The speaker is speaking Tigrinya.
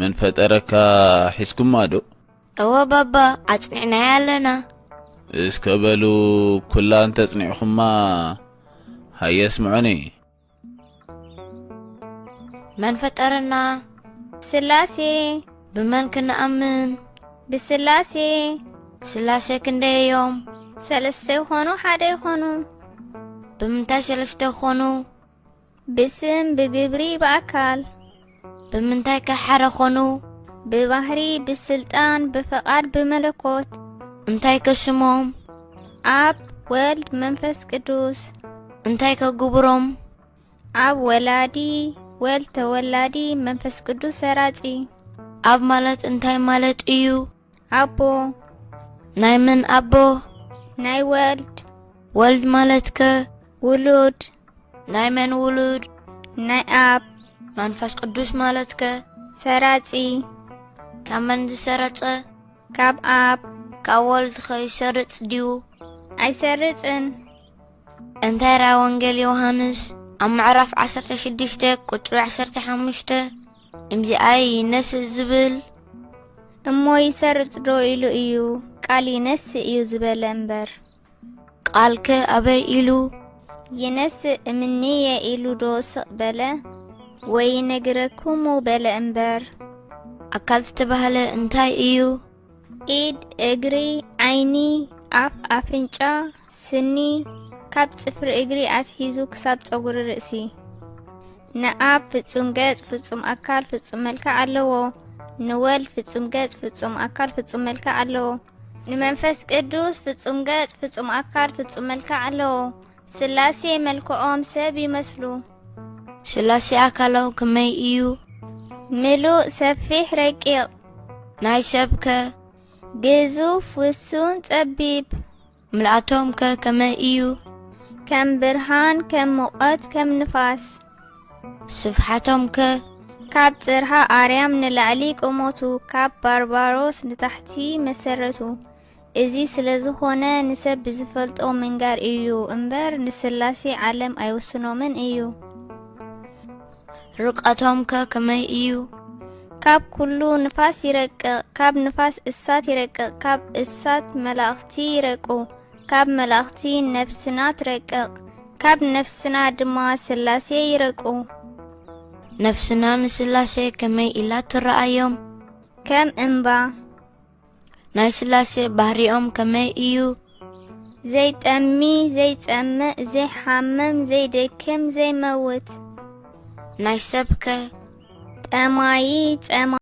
من فترك حسكم مادو أو بابا أتصنعنا لنا اسكبلو كلان تصنعكم ما هيا اسمعوني من فترنا سلاسي بمن كنا أمن بسلاسي سلاسي كندي يوم سلسته خونو حدا خونو بمنتا سلسته خونو باسم بجبري بأكل بمنتا كحرة خونو ببهري بالسلطان بفقاد بملكوت انتاي كسموم أب ولد منفس قدوس انتاي كجبرم أب ولادي ولد تولادي منفس قدوس سراتي أب مالت انتاي مالت إيو أبو ناي من أبو ناي ولد مالتك ولود ناي من ولود ناي أب منفس قدوس مالتك سراتي كمن سرت كاب أب كولد خي سرت ديو أي سرتن انتاي را وانجيل يوهانس أم عرف 16 قطر 15 امزي أي نس الزبل እሞ ይሰርጽ ዶ ኢሉ እዩ ቃል ይነስ እዩ ዝበለ እምበር ቃልከ አበይ ኢሉ ይነስ እምኔየ ኢሉ ዶ ስቕበለ ወይ ነግረኩሙ በለ እምበር አካል ዝተባህለ እንታይ እዩ ኢድ እግሪ ዓይኒ አፍ አፍንጫ ስኒ ካብ ጽፍሪ እግሪ አትሂዙ ክሳብ ጸጉሪ ርእሲ ነአብ ፍጹም ገጽ ፍጹም አካል ፍጹም መልክዕ ኣለዎ نوال ፍጹም ገጽ ፍጹም አካል ፍጹም መልክዕ ኣለዎ ንመንፈስ ቅዱስ ፍጹም ገጽ ፍጹም አካል ፍጹም መልክዕ ኣለዎ ስላሴ መልክዖም ሰብ ይመስሉ ስላሴ አካላው ከመይ እዩ ምሉእ ሰፊሕ ረቂቕ ናይ ሰብከ ግዙፍ ውሱን ጸቢብ ምልአቶም ከመይ እዩ ከም ብርሃን ከም ሙቐት ከም ንፋስ ስፍሓቶም ካብ ጽርሃ አርያም ንላዕሊ ቆሞቱ ካብ ባርባሮስ ንታሕቲ መሰረቱ እዚ ስለዝኾነ ንሰብ ብዝፈልጦ መንጋር እዩ እምበር ንስላሴ ዓለም አይወስኖምን እዩ ርቀቶም ከመይ እዩ ካብ ኩሉ ንፋስ ይረቅቕ ካብ ንፋስ እሳት ይረቅቕ ካብ እሳት መላእኽቲ ይረቁ ካብ መላእኽቲ ነፍስና ትረቅቕ ካብ ነፍስና ድማ ስላሴ ይረቁ ነፍስና ንስላሴ ከመይ ኢላ ትረአዮም ከም እምባ ናይ ስላሴ ባህሪኦም ከመይ እዩ ዘይጠሚ ዘይጸምእ ዘይሓመም ዘይደክም ዘይመውት ናይ ሰብከ ጠማይ